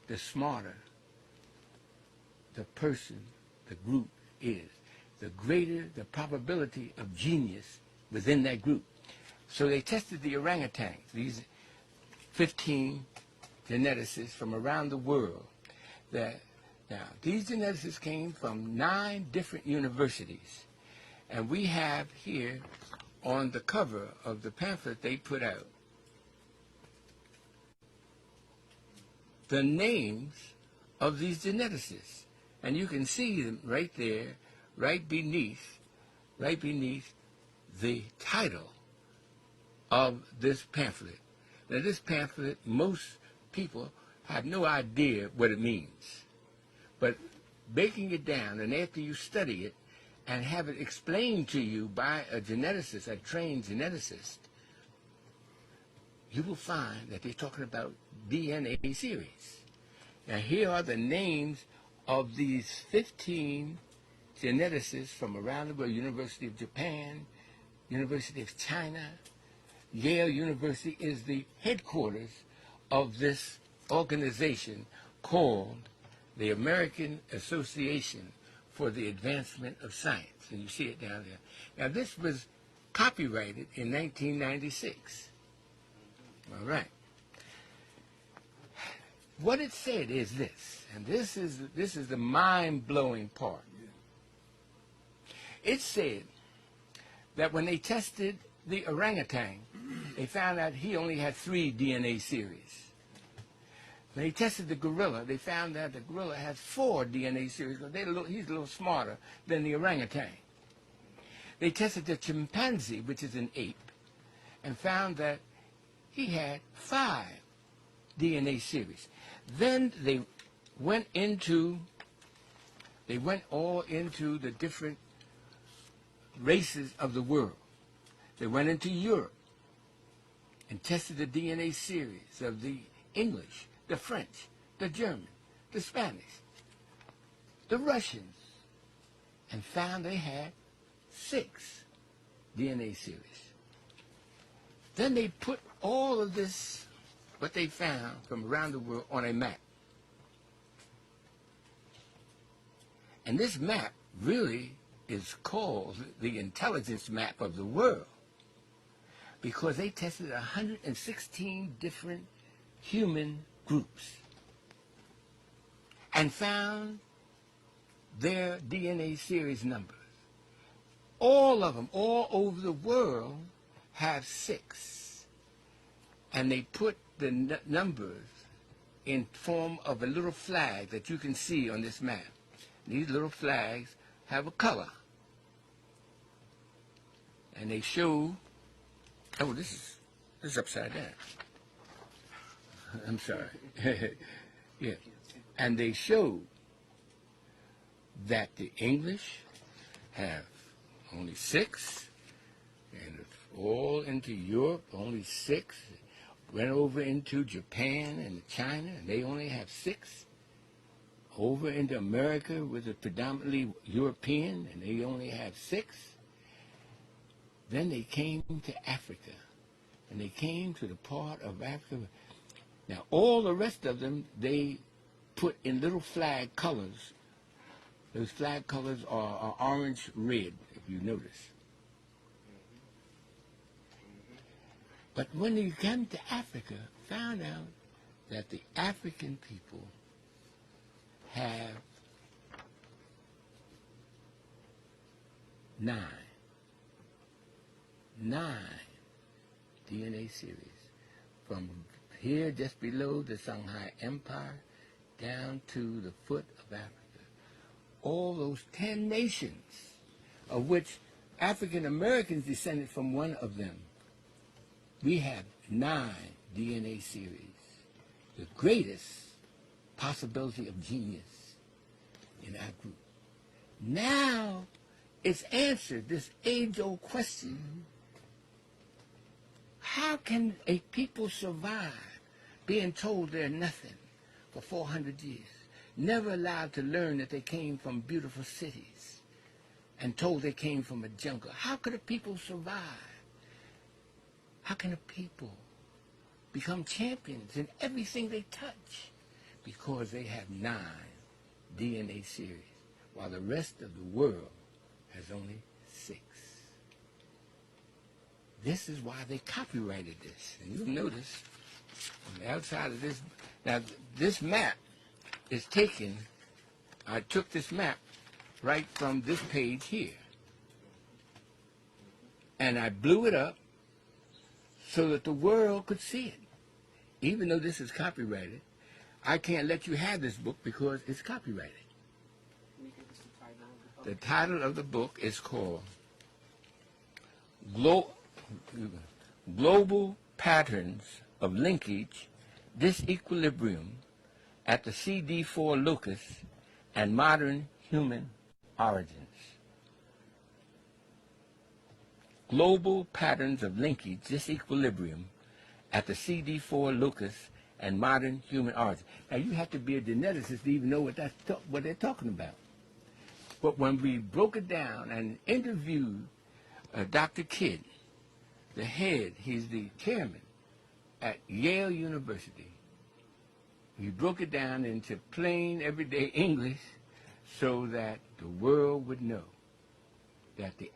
the smarter the person, the group is, the greater the probability of genius within that group. So they tested the orangutans, these 15 geneticists from around the world. Now, these geneticists came from 9 different universities. And we have here on the cover of the pamphlet they put out the names of these geneticists. And you can see them right there, right beneath the title of this pamphlet. Now, this pamphlet, most people have no idea what it means. But breaking it down, and after you study it and have it explained to you by a geneticist, a trained geneticist, you will find that they're talking about DNA series. Now, here are the names of these 15 geneticists from around the world: University of Japan, University of China. Yale University is the headquarters of this organization called the American Association for the Advancement of Science. And you see it down there. Now, this was copyrighted in 1996. All right. What it said is this, and this is the mind-blowing part. It said that when they tested the orangutan, they found out he only had 3 DNA series. When they tested the gorilla, they found out the gorilla has 4 DNA series, because he's a little smarter than the orangutan. They tested the chimpanzee, which is an ape, and found that he had 5 DNA series. Then they went all into the different races of the world. They went into Europe and tested the DNA series of the English, the French, the German, the Spanish, the Russians, and found they had 6 DNA series. Then they put all of this, what they found from around the world, on a map. And this map really is called the intelligence map of the world, because they tested 116 different human groups and found their DNA series numbers. All of them, all over the world, have 6. And they put the numbers in form of a little flag that you can see on this map. These little flags have a color. And they show, oh, this is upside down. I'm sorry. Yeah. And they show that the English have only 6, and all into Europe, only 6. Went over into Japan and China, and they only have 6. Over into America, with a predominantly European, and they only have 6. Then they came to Africa, and they came to the part of Africa. Now, all the rest of them, they put in little flag colors. Those flag colors are orange, red, if you notice. But when they came to Africa, found out that the African people have 9 DNA series, from here just below the Shanghai Empire down to the foot of Africa. All those 10 nations, of which African Americans descended from one of them. We have 9 DNA series, the greatest possibility of genius in our group. Now it's answered this age-old question. How can a people survive being told they're nothing for 400 years, never allowed to learn that they came from beautiful cities, and told they came from a jungle? How could a people survive? How can a people become champions in everything they touch? because they have 9 DNA series, while the rest of the world has only 6. This is why they copyrighted this. And you'll notice on the outside of this, now this map is taken, I took this map right from this page here. And I blew it up so that the world could see it. Even though this is copyrighted, I can't let you have this book because it's copyrighted. The title of the book is called Global Patterns of Linkage, Disequilibrium at the CD4 Locus and Modern Human Origins. Global Patterns of Linkage, Disequilibrium at the CD4 Locus and Modern Human Origins. Now, you have to be a geneticist to even know what they're talking about. But when we broke it down and interviewed Dr. Kidd, the head, he's the chairman at Yale University, we broke it down into plain, everyday English so that the world would know that the